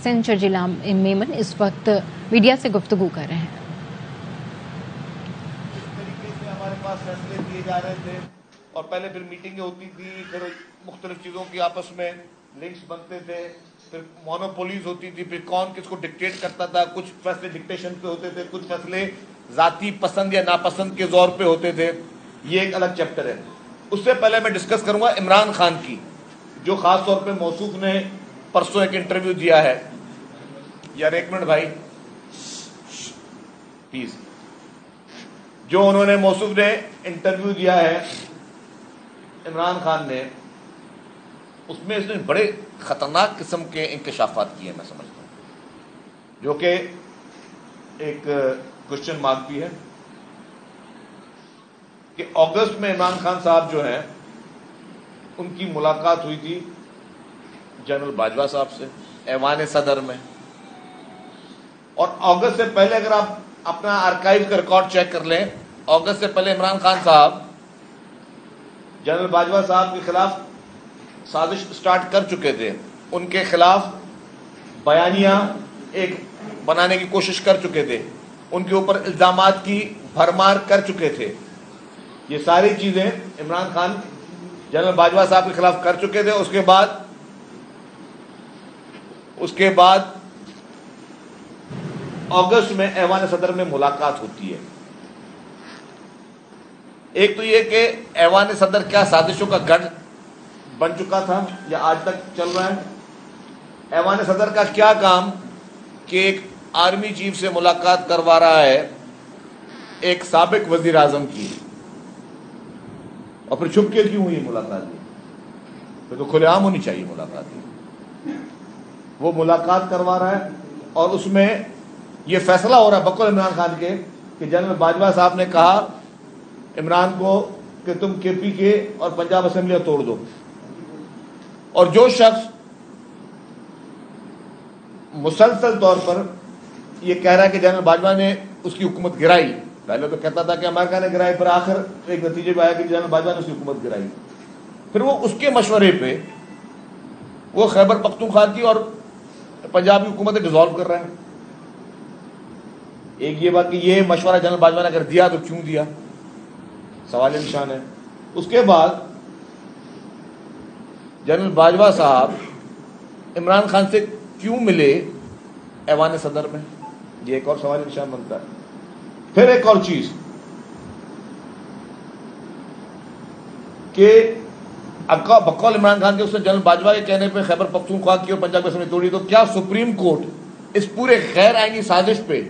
سندھ شرجیل میمن اس وقت میڈیا سے گفتگو کر رہے ہیں. اس طریقے سے ہمارے پاس فیصلے دیے جا رہے تھے اور پہلے پھر میٹنگیں ہوتی تھی, پھر مختلف چیزوں کی آپس میں لنکس بنتے تھے, پھر مونوپولیز ہوتی تھی, پھر کون کس کو ڈکٹیٹ کرتا تھا. کچھ فیصلے ڈکٹیشن پہ ہوتے تھے, کچھ فیصلے ذاتی پسند یا ناپسند کے زور پہ ہوتے تھے. یہ ایک الگ چیپٹر ہے. اس سے پہلے میں ڈسکس کروں گا عمران خان کی, جو خاص طور پہ موصوف نے پرسوں ایک انٹرویو دیا ہے. یار ایک منٹ بھائی پلیز. جو انہوں نے موصوف نے انٹرویو دیا ہے عمران خان نے, اس میں اس نے بڑے خطرناک قسم کے انکشافات کیے میں سمجھتا ہوں, جو کہ ایک کوشچن مارک بھی ہے کہ اگست میں عمران خان صاحب جو ہیں ان کی ملاقات ہوئی تھی جنرل باجوہ صاحب سے ایوان صدر میں. اور اگست سے پہلے اگر آپ اپنا آرکائیو کا ریکارڈ چیک کر لیں, اگست سے پہلے عمران خان صاحب جنرل باجوہ صاحب کے خلاف سازش سٹارٹ کر چکے تھے. ان کے خلاف بیانیہ ایک بنانے کی کوشش کر چکے تھے, ان کے اوپر الزامات کی بھرمار کر چکے تھے. یہ ساری چیزیں عمران خان جنرل باجوہ صاحب کے خلاف کر چکے تھے. اس کے بعد اگست میں ایوان صدر میں ملاقات ہوتی ہے. ایک تو یہ کہ ایوان صدر کیا سازشوں کا گڑھ بن چکا تھا یا آج تک چل رہا ہے. ایوان صدر کا کیا کام کہ ایک آرمی چیف سے ملاقات کروا رہا ہے ایک سابق وزیر اعظم کی, اور پھر چھپ کے کیوں ہوئی ملاقات؟ پھر تو کھلے عام ہونی چاہیے ملاقات. وہ ملاقات کروا رہا ہے اور اس میں یہ فیصلہ ہو رہا ہے بقول عمران خان کے کہ جنرل باجوہ صاحب نے کہا عمران کو کہ تم کے پی کے اور پنجاب اسمبلیاں توڑ دو. اور جو شخص مسلسل طور پر یہ کہہ رہا ہے کہ جنرل باجوہ نے اس کی حکومت گرائی, پہلے تو کہتا تھا کہ امریکہ نے گرائی, پر آخر ایک نتیجے پہ آیا کہ جنرل باجوہ نے اس کی حکومت گرائی. پھر وہ اس کے مشورے پہ وہ خیبر پختونخوا کی اور پنجاب کی حکومتیں ڈیزالو کر رہے ہیں. ایک یہ بات کہ یہ مشورہ جنرل باجوہ نے اگر دیا تو کیوں دیا, سوال نشان ہے. اس کے بعد جنرل باجوہ صاحب عمران خان سے کیوں ملے ایوان صدر میں, یہ ایک اور سوال نشان بنتا ہے. پھر ایک اور چیز کہ بقول عمران خان کے اس نے جنرل باجوہ کے کہنے پہ خیبر پختونخوا کی اور پنجاب اسمبلی توڑی, تو کیا سپریم کورٹ اس پورے غیر آئینی سازش پہ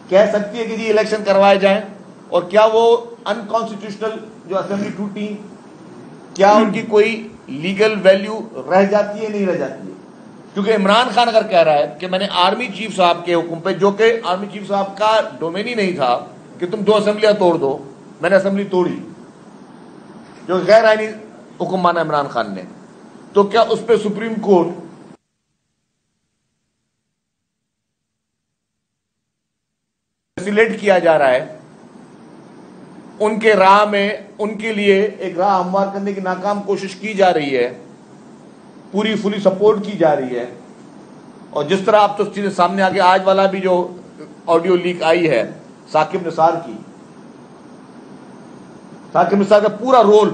کہہ سکتی ہے کہ جی الیکشن کروائے جائیں؟ اور کیا وہ انکانسٹیٹیوشنل جو اسمبلی ٹوٹی, کیا ان کی کوئی لیگل ویلیو رہ جاتی ہے نہیں رہ جاتی ہے؟ کیونکہ عمران خان اگر کہہ رہا ہے کہ میں نے آرمی چیف صاحب کے حکم پہ, جو کہ آرمی چیف صاحب کا ڈومین ہی نہیں تھا کہ تم 2 اسمبلیاں توڑ دو, میں نے اسمبلی توڑی, جو غیر آئینی حکم مانا عمران خان نے, تو کیا اس پہ سپریم کورٹ فیسیلیٹ کیا جا رہا ہے, ان کے راہ میں ان کے لیے ایک راہ ہموار کرنے کی ناکام کوشش کی جا رہی ہے, پوری فلی سپورٹ کی جا رہی ہے. اور جس طرح آپ تو چیزیں سامنے آگے, آج والا بھی جو آڈیو لیک آئی ہے ثاقب نثار کی, ثاقب نثار کا پورا رول,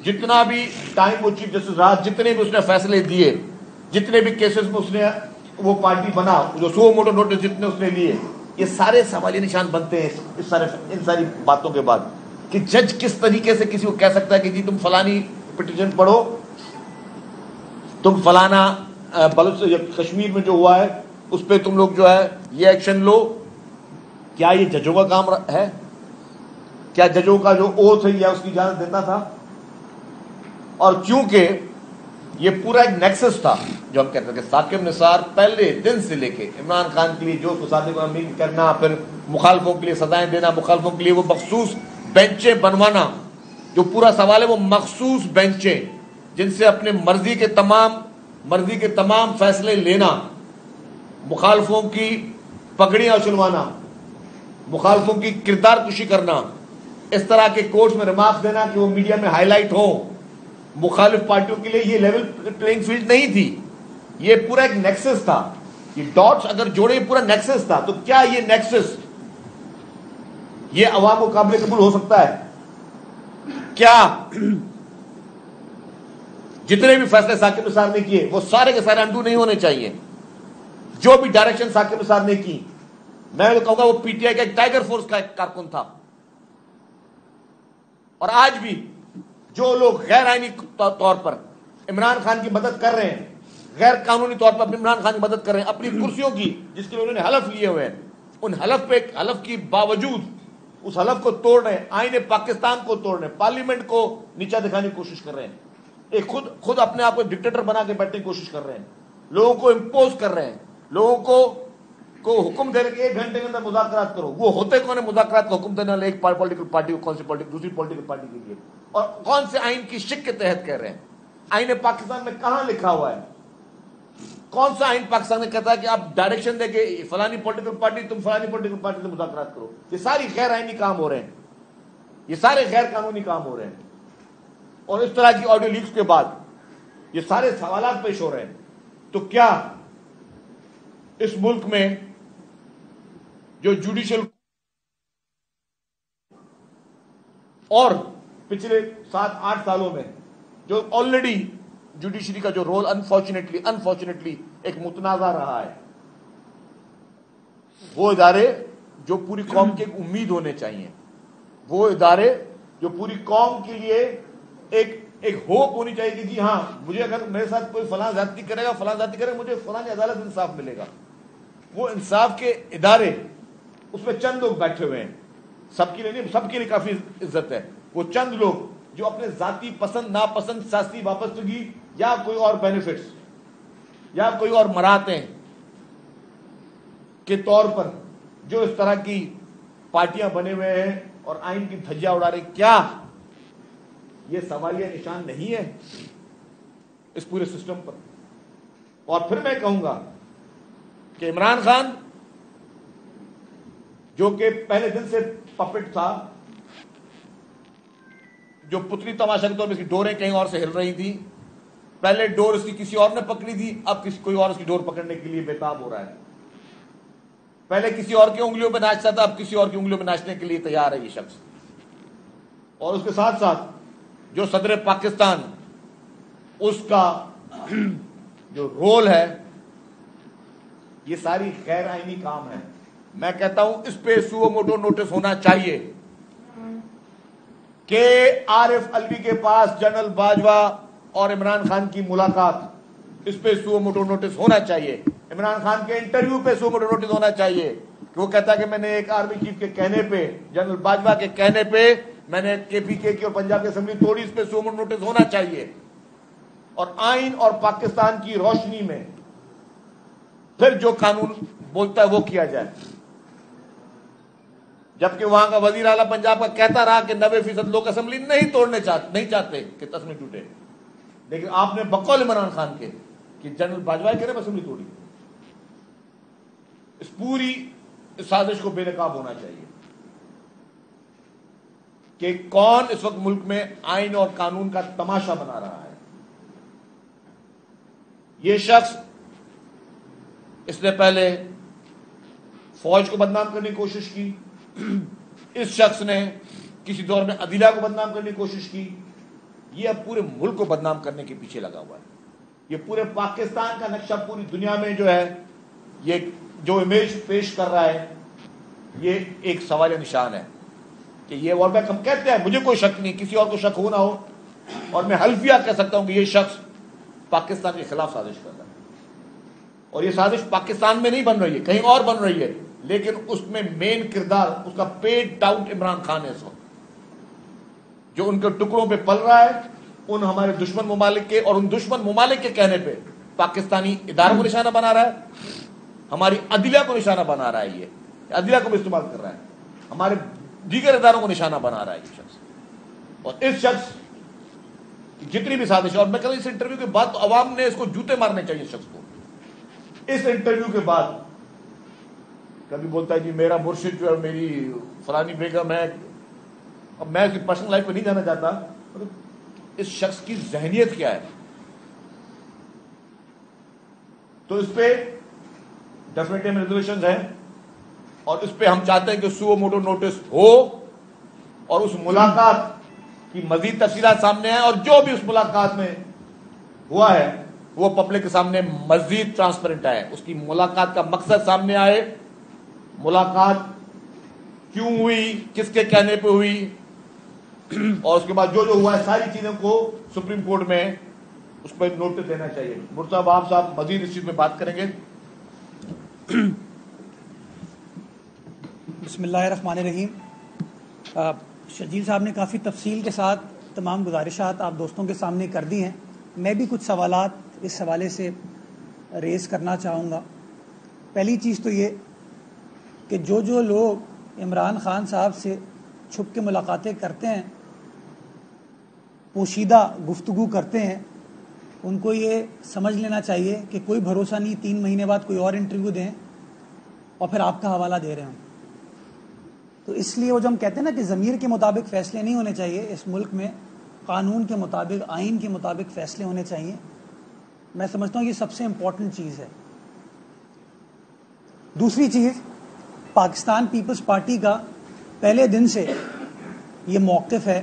جتنا بھی ٹائم وہ چیف جسٹس رہا, جتنے بھی اس نے فیصلے دیے, جتنے بھی کیسز میں اس نے وہ پارٹی بنا, جو سو موٹو نوٹس جتنے اس نے لیے, یہ سارے سوالی نشان بنتے ہیں ان ساری باتوں کے بعد کہ جج کس طریقے سے کسی کو کہہ سکتا ہے کہ جی تم فلانی پٹیشن پڑھو, تم فلانا کشمیر میں جو ہوا ہے اس پہ تم لوگ جو ہے یہ ایکشن لو. کیا یہ ججوں کا کام ہے؟ کیا ججوں کا جو اوتھ ہے یا اس کی اجازت دیتا تھا؟ اور چونکہ یہ پورا ایک نیکسس تھا, جو ہم کہتے ہیں کہ ثاقب نثار پہلے دن سے لے کے عمران خان کے لیے جو فسادی کو امین کرنا, پھر مخالفوں کے لیے سزائیں دینا, مخالفوں کے لیے وہ مخصوص بینچیں بنوانا, جو پورا سوال ہے وہ مخصوص بینچیں جن سے اپنے مرضی کے تمام فیصلے لینا, مخالفوں کی پگڑیاں اچھلوانا, مخالفوں کی کردار کشی کرنا, اس طرح کے کورٹس میں ریمارکس دینا کہ وہ میڈیا میں ہائی لائٹ ہوں. مخالف پارٹیوں کے لیے یہ لیول پلینگ فیلڈ نہیں تھی. یہ پورا ایک نیکسس تھا, یہ ڈاٹس اگر جوڑے پورا نیکسس تھا, تو کیا یہ نیکسس یہ عوام کو قابل قبول ہو سکتا ہے؟ کیا جتنے بھی فیصلے ثاقب نثار نے کیے وہ سارے کے سارے انڈو نہیں ہونے چاہیے؟ جو بھی ڈائریکشن ثاقب نثار نے کی, میں تو کہوں گا وہ پی ٹی آئی کا ایک ٹائیگر فورس کا ایک کارکن تھا. اور آج بھی جو لوگ غیر آئینی طور پر عمران خان کی مدد کر رہے ہیں, غیر قانونی طور پر عمران خان کی مدد کر رہے ہیں اپنی کرسیوں کی, جس کے لیے انہوں نے حلف لیے ہوئے ہیں, ان حلف کی باوجود اس حلف کو توڑ رہے ہیں, آئین پاکستان کو توڑ رہے ہیں, پارلیمنٹ کو نیچا دکھانے کی کوشش کر رہے ہیں, ایک خود اپنے آپ کو ڈکٹیٹر بنا کے بیٹھنے کی کوشش کر رہے ہیں, لوگوں کو امپوز کر رہے ہیں, لوگوں کو حکم دے رہے کہ 1 گھنٹے کے اندر مذاکرات کرو. وہ ہوتے کون ہے مذاکرات کا حکم دینے والے؟ ایک پولیٹیکل پارٹی کو, کون سی دوسری پولیٹیکل پارٹی کے لیے, اور کون سے آئین کی شک کے تحت کہہ رہے ہیں؟ آئین پاکستان میں کہاں لکھا ہوا ہے؟ کون سا آئین پاکستان میں کہتا ہے کہ آپ ڈائریکشن دے کے فلانی پولیٹیکل پارٹی تم فلانی پولیٹیکل پارٹی سے مذاکرات کرو؟ یہ ساری غیر آئینی کام ہو رہے ہیں, یہ سارے غیر قانونی کام ہو رہے ہیں. اور اس طرح کی آڈیو لیکس کے بعد یہ سارے سوالات پیش ہو رہے ہیں. تو کیا اس ملک میں جو جوڈیشل اور پچھلے 7-8 سالوں میں جو آلریڈی جوڈیشری کا جو رول انفارچونیٹلی ایک متنازع رہا ہے, وہ ادارے جو پوری قوم کی ایک امید ہونے چاہیے, وہ ادارے جو پوری قوم کے لیے ایک ہوپ ہونی چاہیے کہ جی ہاں مجھے اگر میرے ساتھ کوئی فلاں زیادتی کرے گا مجھے فلاں عدالت انصاف ملے گا. وہ انصاف کے ادارے, اس میں چند لوگ بیٹھے ہوئے ہیں, سب کے لیے نہیں, سب کے لیے کافی عزت ہے. وہ چند لوگ جو اپنے ذاتی پسند ناپسند, سیاسی وابستگی یا کوئی اور بینیفٹس یا کوئی اور مراتیں کے طور پر جو اس طرح کی پارٹیاں بنے ہوئے ہیں اور آئین کی دھجیاں اڑا رہے, کیا یہ سوالیہ نشان نہیں ہے اس پورے سسٹم پر؟ اور پھر میں کہوں گا کہ عمران خان جو کہ پہلے دن سے پپٹ تھا, جو پتلی تماشا کے طور پر اس کی ڈوریں کہیں اور سے ہل رہی تھی, پہلے ڈور اس کی کسی اور نے پکڑی تھی, اب کوئی اور اس کی ڈور پکڑنے کے لیے بےتاب ہو رہا ہے. پہلے کسی اور کی انگلیوں پہ ناچتا تھا, اب کسی اور کی انگلیوں پہ ناچنے کے لیے تیار ہے یہ شخص. اور اس کے ساتھ ساتھ جو صدر پاکستان, اس کا جو رول ہے, یہ ساری غیر آئینی کام ہے. میں کہتا ہوں اس پہ سو موٹو نوٹس ہونا چاہیے کہ عارف علوی کے پاس جنرل باجوہ اور عمران خان کی ملاقات, اس پہ سو موٹو نوٹس ہونا چاہیے. عمران خان کے انٹرویو پہ سو موٹو نوٹس ہونا چاہیے کہ وہ کہتا ہے کہ میں نے ایک آرمی چیف کے کہنے پہ, جنرل باجوہ کے کہنے پہ میں نے کے پی کے کی اور پنجاب کی اسمبلی توڑی. اس پہ سو موٹو نوٹس ہونا چاہیے. اور آئین اور پاکستان کی روشنی میں پھر جو قانون بولتا ہے وہ کیا جائے. جبکہ وہاں کا وزیر اعلیٰ پنجاب کا کہتا رہا کہ 90% لوگ اسمبلی نہیں چاہتے کہ اسمبلی ٹوٹے, لیکن آپ نے بقول عمران خان کے کہ جنرل باجوہ کہہ رہے اسمبلی توڑی. اس پوری سازش کو بے نقاب ہونا چاہیے کہ کون اس وقت ملک میں آئین اور قانون کا تماشا بنا رہا ہے. یہ شخص, اس نے پہلے فوج کو بدنام کرنے کی کوشش کی, اس شخص نے کسی دور میں عدلیہ کو بدنام کرنے کی کوشش کی, یہ اب پورے ملک کو بدنام کرنے کے پیچھے لگا ہوا ہے. یہ پورے پاکستان کا نقشہ پوری دنیا میں جو ہے, یہ جو امیج پیش کر رہا ہے, یہ ایک سوال نشان ہے کہ یہ, اور میں ہم کہتے ہیں, مجھے کوئی شک نہیں, کسی اور کو شک ہو نہ ہو, اور میں حلفیہ کہہ سکتا ہوں کہ یہ شخص پاکستان کے خلاف سازش کر رہا ہے. اور یہ سازش پاکستان میں نہیں بن رہی ہے, کہیں اور بن رہی ہے, لیکن اس میں مین کردار, اس کا پیڈ ڈاؤٹ عمران خان ہے اس وقت, جو ان کے ٹکڑوں پہ پل رہا ہے, ان ہمارے دشمن ممالک کے, اور ان دشمن ممالک کے کہنے پہ پاکستانی اداروں کو نشانہ بنا رہا ہے, ہماری عدلیہ کو نشانہ بنا رہا ہے, یہ عدلیہ کو بھی استعمال کر رہا ہے, ہمارے دیگر اداروں کو نشانہ بنا رہا ہے یہ شخص. اور اس شخص کی جتنی بھی سازش ہے, اور میں کہتا ہوں اس انٹرویو کے بعد تو عوام نے اس کو جوتے مارنے چاہیے اس شخص کو. اس انٹرویو کے بعد کبھی بولتا ہے جی میرا مرشد جو ہے میری فلانی بیگم ہے, اب میں اس کی پرسنل لائف پہ نہیں جانا چاہتا, اس شخص کی ذہنیت کیا ہے, تو اس پہ ڈیفینیٹلی ہم ریزرویشن ہیں اور اس پہ ہم چاہتے ہیں کہ سو موٹو نوٹس ہو اور اس ملاقات کی مزید تفصیلات سامنے آئے اور جو بھی اس ملاقات میں ہوا ہے وہ پبلک کے سامنے مزید ٹرانسپیرنٹ آئے, اس کی ملاقات کا مقصد سامنے آئے, ملاقات کیوں ہوئی, کس کے کہنے پہ ہوئی, اور اس کے بعد جو ہوا ہے ساری چیزوں کو سپریم کورٹ میں اس پہ نوٹس دینا چاہیے. مرتضی عوام صاحب مزید اس چیز میں بات کریں گے. بسم اللہ الرحمن الرحیم. شرجیل صاحب نے کافی تفصیل کے ساتھ تمام گزارشات آپ دوستوں کے سامنے کر دی ہیں. میں بھی کچھ سوالات اس حوالے سے ریز کرنا چاہوں گا. پہلی چیز تو یہ کہ جو لوگ عمران خان صاحب سے چھپ کے ملاقاتیں کرتے ہیں, پوشیدہ گفتگو کرتے ہیں, ان کو یہ سمجھ لینا چاہیے کہ کوئی بھروسہ نہیں 3 مہینے بعد کوئی اور انٹرویو دیں اور پھر آپ کا حوالہ دے رہے ہوں. تو اس لیے وہ جو ہم کہتے ہیں نا کہ ضمیر کے مطابق فیصلے نہیں ہونے چاہیے, اس ملک میں قانون کے مطابق, آئین کے مطابق فیصلے ہونے چاہیے. میں سمجھتا ہوں یہ سب سے امپورٹنٹ چیز ہے. دوسری چیز, پاکستان پیپلز پارٹی کا پہلے دن سے یہ موقف ہے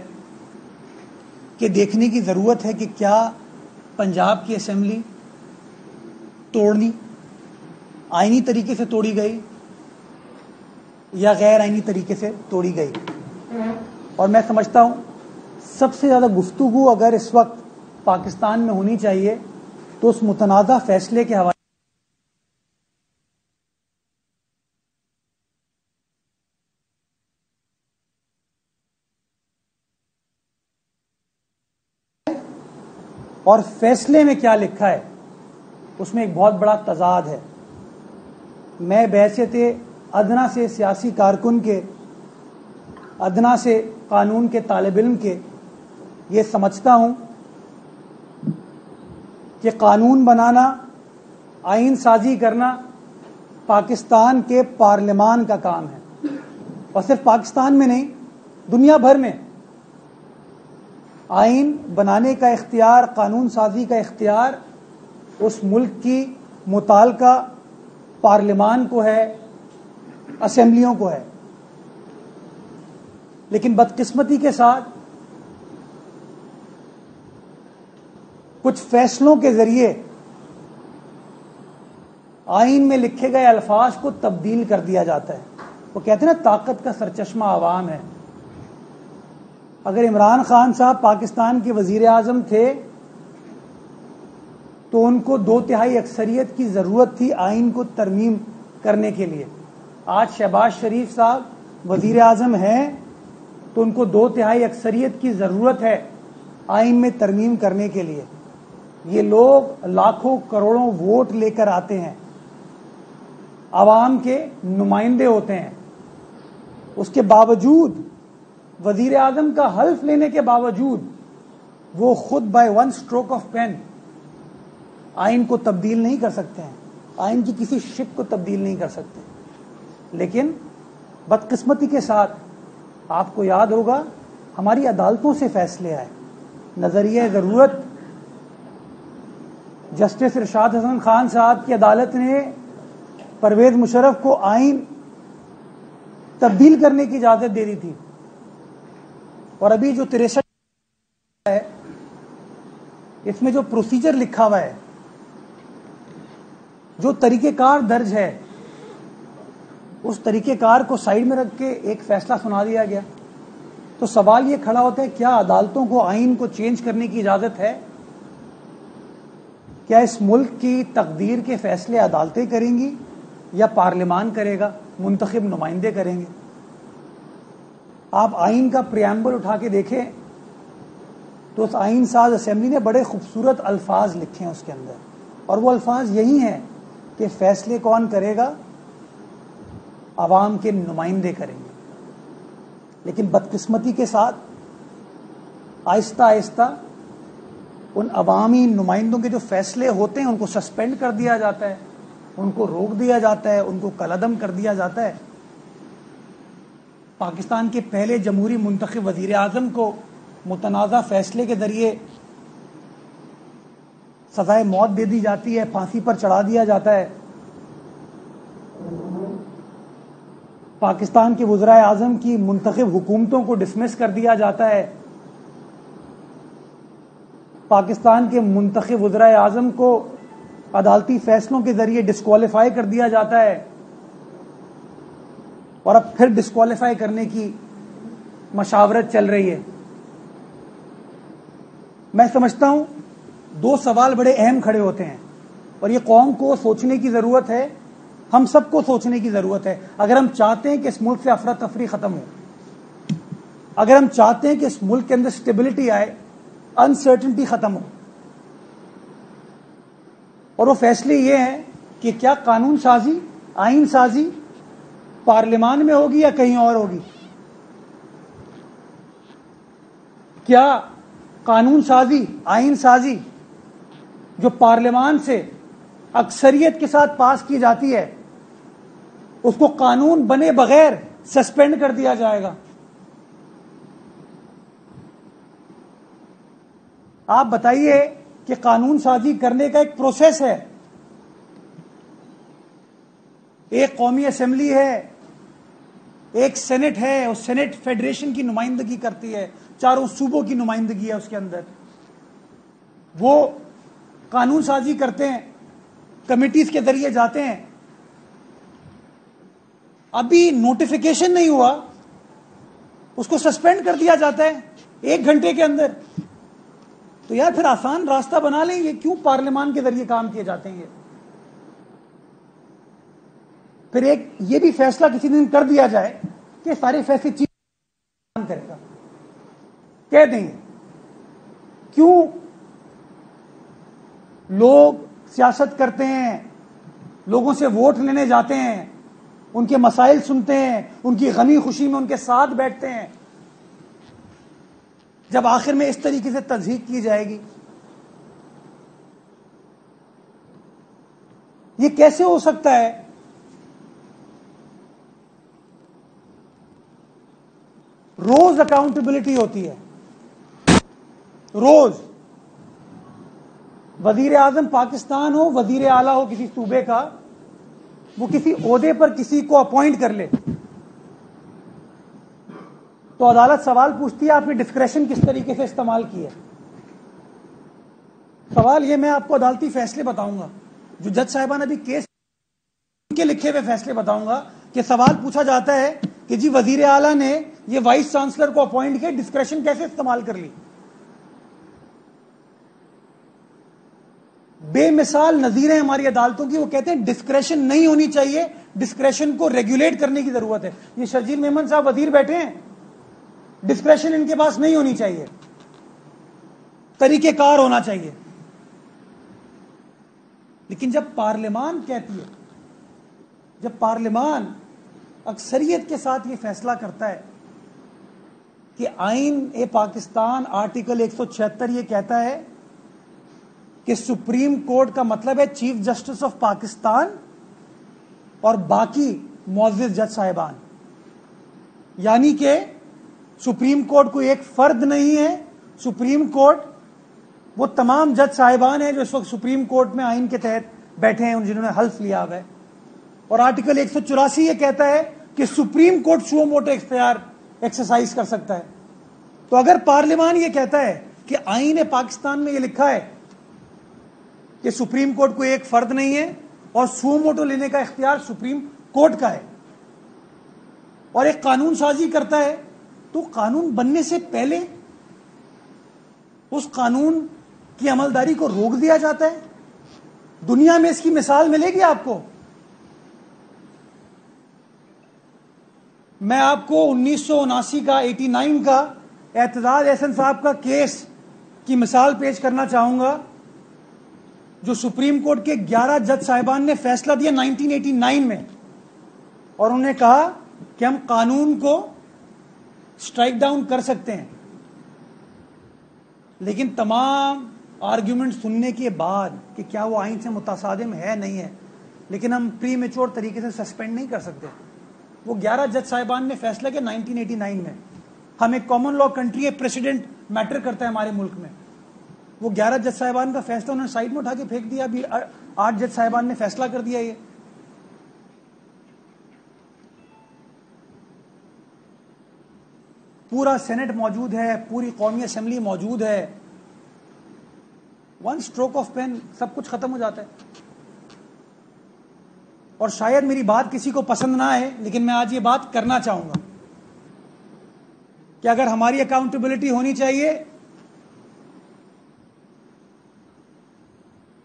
کہ دیکھنے کی ضرورت ہے کہ کیا پنجاب کی اسمبلی توڑنی آئینی طریقے سے توڑی گئی یا غیر آئینی طریقے سے توڑی گئی. اور میں سمجھتا ہوں سب سے زیادہ گفتگو اگر اس وقت پاکستان میں ہونی چاہیے تو اس متنازع فیصلے کے حوالے اور فیصلے میں کیا لکھا ہے اس میں ایک بہت بڑا تضاد ہے. میں بحیثیت ادنا سے سیاسی کارکن کے, ادنا سے قانون کے طالب علم کے یہ سمجھتا ہوں کہ قانون بنانا, آئین سازی کرنا پاکستان کے پارلیمان کا کام ہے, اور صرف پاکستان میں نہیں دنیا بھر میں آئین بنانے کا اختیار, قانون سازی کا اختیار اس ملک کی متعلقہ پارلیمان کو ہے, اسمبلیوں کو ہے. لیکن بدقسمتی کے ساتھ کچھ فیصلوں کے ذریعے آئین میں لکھے گئے الفاظ کو تبدیل کر دیا جاتا ہے. وہ کہتے ہیں نا طاقت کا سرچشمہ عوام ہے. اگر عمران خان صاحب پاکستان کے وزیر اعظم تھے تو ان کو 2/3 اکثریت کی ضرورت تھی آئین کو ترمیم کرنے کے لیے. آج شہباز شریف صاحب وزیر اعظم ہیں تو ان کو 2/3 اکثریت کی ضرورت ہے آئین میں ترمیم کرنے کے لیے. یہ لوگ لاکھوں کروڑوں ووٹ لے کر آتے ہیں, عوام کے نمائندے ہوتے ہیں. اس کے باوجود وزیر اعظم کا حلف لینے کے باوجود وہ خود بائی 1 stroke آف پین آئین کو تبدیل نہیں کر سکتے ہیں, آئین کی کسی شق کو تبدیل نہیں کر سکتے. لیکن بدقسمتی کے ساتھ آپ کو یاد ہوگا ہماری عدالتوں سے فیصلے آئے. نظریہ ضرورت جسٹس ارشاد حسن خان صاحب کی عدالت نے پرویز مشرف کو آئین تبدیل کرنے کی اجازت دے دی تھی, اور ابھی جو 63 ہے اس میں جو پروسیجر لکھا ہوا ہے, جو طریقہ کار درج ہے, اس طریقہ کار کو سائیڈ میں رکھ کے ایک فیصلہ سنا دیا گیا. تو سوال یہ کھڑا ہوتا ہے کیا عدالتوں کو آئین کو چینج کرنے کی اجازت ہے؟ کیا اس ملک کی تقدیر کے فیصلے عدالتیں کریں گی یا پارلیمان کرے گا, منتخب نمائندے کریں گے؟ آپ آئین کا پریامبل اٹھا کے دیکھیں تو اس آئین ساز اسمبلی نے بڑے خوبصورت الفاظ لکھے ہیں اس کے اندر, اور وہ الفاظ یہی ہیں کہ فیصلے کون کرے گا؟ عوام کے نمائندے کریں گے. لیکن بدقسمتی کے ساتھ آہستہ آہستہ ان عوامی نمائندوں کے جو فیصلے ہوتے ہیں ان کو سسپینڈ کر دیا جاتا ہے, ان کو روک دیا جاتا ہے, ان کو کالعدم کر دیا جاتا ہے. پاکستان کے پہلے جمہوری منتخب وزیر اعظم کو متنازع فیصلے کے ذریعے سزائے موت دے دی جاتی ہے, پھانسی پر چڑھا دیا جاتا ہے. پاکستان کے وزرائے اعظم کی منتخب حکومتوں کو ڈسمس کر دیا جاتا ہے. پاکستان کے منتخب وزرائے اعظم کو عدالتی فیصلوں کے ذریعے ڈسکوالیفائی کر دیا جاتا ہے, اور اب پھر ڈسکوالیفائی کرنے کی مشاورت چل رہی ہے. میں سمجھتا ہوں دو سوال بڑے اہم کھڑے ہوتے ہیں, اور یہ قوم کو سوچنے کی ضرورت ہے, ہم سب کو سوچنے کی ضرورت ہے. اگر ہم چاہتے ہیں کہ اس ملک سے افراتفری ختم ہو, اگر ہم چاہتے ہیں کہ اس ملک کے اندر سٹیبلٹی آئے, انسرٹنٹی ختم ہو, اور وہ فیصلے یہ ہیں کہ کیا قانون سازی, آئین سازی پارلیمان میں ہوگی یا کہیں اور ہوگی. کیا قانون سازی, آئین سازی جو پارلیمان سے اکثریت کے ساتھ پاس کی جاتی ہے, اس کو قانون بنے بغیر سسپینڈ کر دیا جائے گا؟ آپ بتائیے کہ قانون سازی کرنے کا ایک پروسیس ہے. ایک قومی اسمبلی ہے, ایک سینٹ ہے, اور سینٹ فیڈریشن کی نمائندگی کرتی ہے, چاروں صوبوں کی نمائندگی ہے اس کے اندر. وہ قانون سازی کرتے ہیں, کمیٹیز کے ذریعے جاتے ہیں. ابھی نوٹیفیکیشن نہیں ہوا, اس کو سسپینڈ کر دیا جاتا ہے 1 گھنٹے کے اندر. تو یار پھر آسان راستہ بنا لیں گے, کیوں پارلیمان کے ذریعے کام کیے جاتے ہیں؟ پھر ایک یہ بھی فیصلہ کسی دن کر دیا جائے کہ سارے فیصلے چیف کرے گا, کہہ دیں گے. کیوں لوگ سیاست کرتے ہیں, لوگوں سے ووٹ لینے جاتے ہیں, ان کے مسائل سنتے ہیں, ان کی غمی خوشی میں ان کے ساتھ بیٹھتے ہیں, جب آخر میں اس طریقے سے تضحیق کی جائے گی, یہ کیسے ہو سکتا ہے؟ روز اکاؤنٹیبلٹی ہوتی ہے, روز. وزیر اعظم پاکستان ہو, وزیر اعلیٰ ہو کسی صوبے کا, وہ کسی عہدے پر کسی کو اپوائنٹ کر لے تو عدالت سوال پوچھتی ہے آپ نے ڈسکریشن کس طریقے سے استعمال کی ہے. سوال یہ, میں آپ کو عدالتی فیصلے بتاؤں گا, جو جج صاحبان ابھی کیس کے لکھے ہوئے فیصلے بتاؤں گا, کہ سوال پوچھا جاتا ہے کہ جی وزیر اعلیٰ نے یہ وائس چانسلر کو اپوائنٹ کیا, ڈسکریشن کیسے استعمال کر لی. بے مثال نظیر ہیں ہماری عدالتوں کی, وہ کہتے ہیں ڈسکریشن نہیں ہونی چاہیے, ڈسکریشن کو ریگولیٹ کرنے کی ضرورت ہے. یہ شرجیل میمن صاحب وزیر بیٹھے ہیں, ڈسکریشن ان کے پاس نہیں ہونی چاہیے, طریقہ کار ہونا چاہیے. لیکن جب پارلیمان کہتی ہے, جب پارلیمان اکثریت کے ساتھ یہ فیصلہ کرتا ہے کہ آئین پاکستان آرٹیکل 176 یہ کہتا ہے کہ سپریم کورٹ کا مطلب ہے چیف جسٹس آف پاکستان اور باقی معزز جج صاحبان, یعنی کہ سپریم کورٹ کوئی ایک فرد نہیں ہے. سپریم کورٹ وہ تمام جج صاحبان ہیں جو اس وقت سپریم کورٹ میں آئین کے تحت بیٹھے ہیں, جنہوں نے حلف لیا ہوا ہے. اور آرٹیکل 184 یہ کہتا ہے کہ سپریم کورٹ سو موٹو اختیار ایکسرسائز کر سکتا ہے. تو اگر پارلیمان یہ کہتا ہے کہ آئین پاکستان میں یہ لکھا ہے کہ سپریم کورٹ کوئی ایک فرد نہیں ہے اور سو موٹو لینے کا اختیار سپریم کورٹ کا ہے, اور ایک قانون سازی کرتا ہے, تو قانون بننے سے پہلے اس قانون کی عملداری کو روک دیا جاتا ہے. دنیا میں اس کی مثال ملے گی آپ کو. میں آپ کو 1979 کا 89 کا اعتزاز احسن صاحب کا کیس کی مثال پیش کرنا چاہوں گا, جو سپریم کورٹ کے 11 جج صاحبان نے فیصلہ دیا 1989 میں, اور انہوں نے کہا کہ ہم قانون کو سٹرائک ڈاؤن کر سکتے ہیں, لیکن تمام آرگیومنٹ سننے کے بعد کہ کیا وہ آئین سے متصادم ہے نہیں ہے, لیکن ہم پری میچور طریقے سے سسپینڈ نہیں کر سکتے. وہ 11 جج صاحبان نے فیصلہ کیا 1989 میں. ہم ایک کامن لا کنٹری ہے, پریسیڈنٹ میٹر کرتا ہے ہمارے ملک میں. وہ 11 جج صاحبان کا فیصلہ انہوں نے سائڈ میں اٹھا کے پھینک دیا. ابھی 8 جج صاحبان نے فیصلہ کر دیا. یہ پورا سینٹ موجود ہے, پوری قومی اسمبلی موجود ہے. 1 اسٹروک آف پین سب کچھ ختم ہو جاتا ہے. اور شاید میری بات کسی کو پسند نہ آئے, لیکن میں آج یہ بات کرنا چاہوں گا کہ اگر ہماری اکاؤنٹیبلٹی ہونی چاہیے,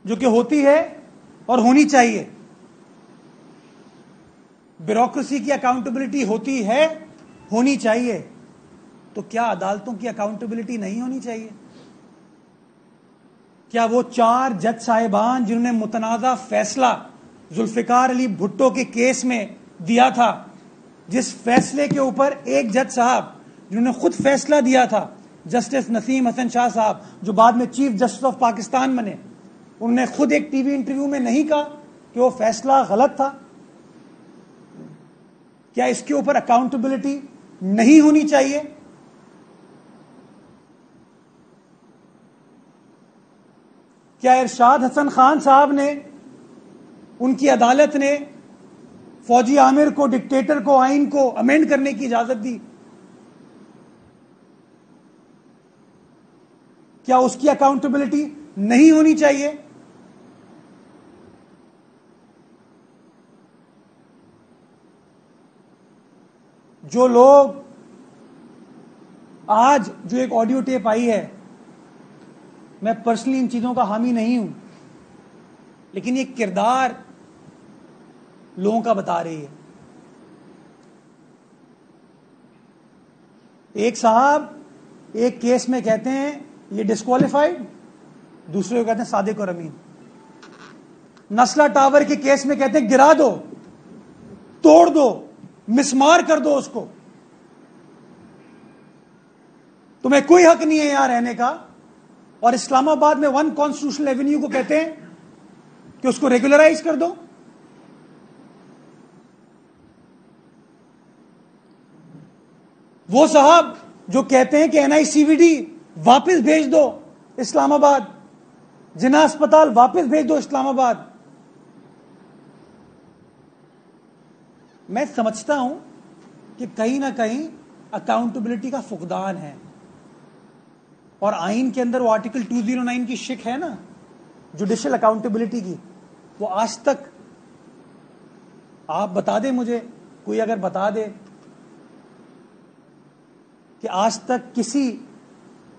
جو کہ ہوتی ہے اور ہونی چاہیے, بیوروکریسی کی اکاؤنٹیبلٹی ہوتی ہے, ہونی چاہیے, تو کیا عدالتوں کی اکاؤنٹیبلٹی نہیں ہونی چاہیے؟ کیا وہ 4 جج صاحبان جنہوں نے متنازع فیصلہ ذوالفقار علی بھٹو کے کیس میں دیا تھا, جس فیصلے کے اوپر ایک جج صاحب جنہوں نے خود فیصلہ دیا تھا, جسٹس نسیم حسن شاہ صاحب, جو بعد میں چیف جسٹس آف پاکستان بنے, انہوں نے خود ایک ٹی وی انٹرویو میں نہیں کہا کہ وہ فیصلہ غلط تھا؟ کیا اس کے اوپر اکاؤنٹیبلٹی نہیں ہونی چاہیے؟ کیا ارشاد حسن خان صاحب نے, ان کی عدالت نے فوجی عامر کو, ڈکٹیٹر کو, آئین کو امینڈ کرنے کی اجازت دی؟ کیا اس کی اکاؤنٹیبلٹی نہیں ہونی چاہیے؟ جو لوگ آج جو ایک آڈیو ٹیپ آئی ہے, میں پرسنلی ان چیزوں کا حامی نہیں ہوں, لیکن یہ کردار لوگوں کا بتا رہی ہے. ایک صاحب ایک کیس میں کہتے ہیں یہ ڈسکوالیفائڈ, دوسرے کو کہتے ہیں صادق اور امین. نسلا ٹاور کے کیس میں کہتے ہیں گرا دو, توڑ دو, مسمار کر دو اس کو, تمہیں کوئی حق نہیں ہے یہاں رہنے کا. اور اسلام آباد میں 1 کانسٹیٹیوشنل ایونیو کو کہتے ہیں کہ اس کو ریگولرائز کر دو. وہ صاحب جو کہتے ہیں کہ NICVD واپس بھیج دو اسلام آباد, جناح اسپتال واپس بھیج دو اسلام آباد. میں سمجھتا ہوں کہ کہیں نہ کہیں اکاؤنٹیبلٹی کا فقدان ہے, اور آئین کے اندر وہ آرٹیکل 209 کی شک ہے نا, جوڈیشل اکاؤنٹیبلٹی کی, وہ آج تک آپ بتا دیں مجھے, کوئی اگر بتا دے کہ آج تک کسی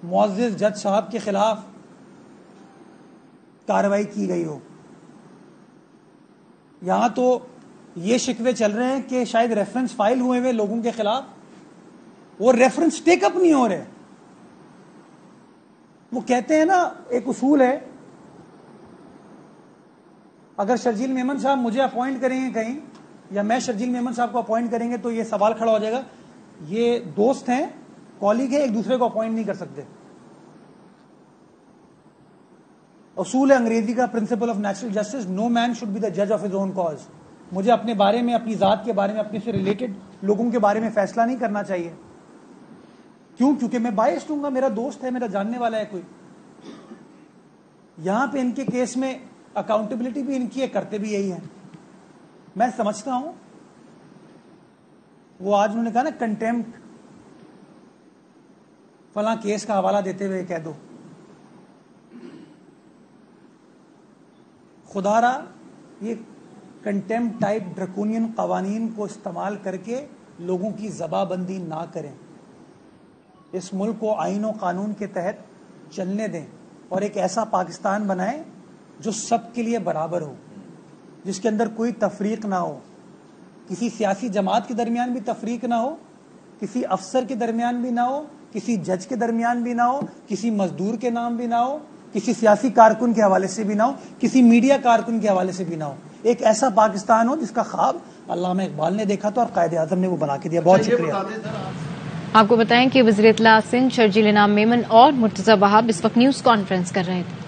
معزز جج صاحب کے خلاف کارروائی کی گئی ہو. یہاں تو یہ شکوے چل رہے ہیں کہ شاید ریفرنس فائل ہوئے ہوئے لوگوں کے خلاف, وہ ریفرنس ٹیک اپ نہیں ہو رہے. وہ کہتے ہیں نا, ایک اصول ہے, اگر شرجیل میمن صاحب مجھے اپوائنٹ کریں گے کہیں, یا میں شرجیل میمن صاحب کو اپوائنٹ کریں گے, تو یہ سوال کھڑا ہو جائے گا, یہ دوست ہیں, کالیگ ہیں, ایک دوسرے کو اپوائنٹ نہیں کر سکتے. اصول ہے انگریزی کا, principle of natural justice, no man should be the جج آف ہز اون کاز. مجھے اپنے بارے میں, اپنی ذات کے بارے میں, اپنے سے ریلیٹڈ لوگوں کے بارے میں فیصلہ نہیں کرنا چاہیے. کیوں؟ کیونکہ میں بائسڈ ہوں گا, میرا دوست ہے, میرا جاننے والا ہے کوئی. یہاں پہ ان کے کیس میں اکاؤنٹیبلٹی بھی ان کی ہے, کرتے بھی یہی ہیں. میں سمجھتا ہوں وہ آج انہوں نے کہا نا کنٹیمپٹ, فلاں کیس کا حوالہ دیتے ہوئے کہہ دو, خدا را یہ کنٹیمپٹ ٹائپ ڈرکونین قوانین کو استعمال کر کے لوگوں کی زباں بندی نہ کریں. اس ملک کو آئین و قانون کے تحت چلنے دیں, اور ایک ایسا پاکستان بنائیں جو سب کے لیے برابر ہو, جس کے اندر کوئی تفریق نہ ہو, کسی سیاسی جماعت کے درمیان بھی تفریق نہ ہو, کسی افسر کے درمیان بھی نہ ہو, کسی جج کے درمیان بھی نہ ہو, کسی مزدور کے نام بھی نہ ہو, کسی سیاسی کارکن کے حوالے سے بھی نہ ہو, کسی میڈیا کارکن کے حوالے سے بھی نہ ہو. ایک ایسا پاکستان ہو جس کا خواب علامہ اقبال نے دیکھا تھا اور قائد اعظم نے وہ بنا کے دیا. بہت شکریہ. آپ کو بتائیں کہ وزیر اطلاع سندھ شرجیل انعام میمن اور مرتضی وہاب اس وقت نیوز کانفرنس کر رہے تھے.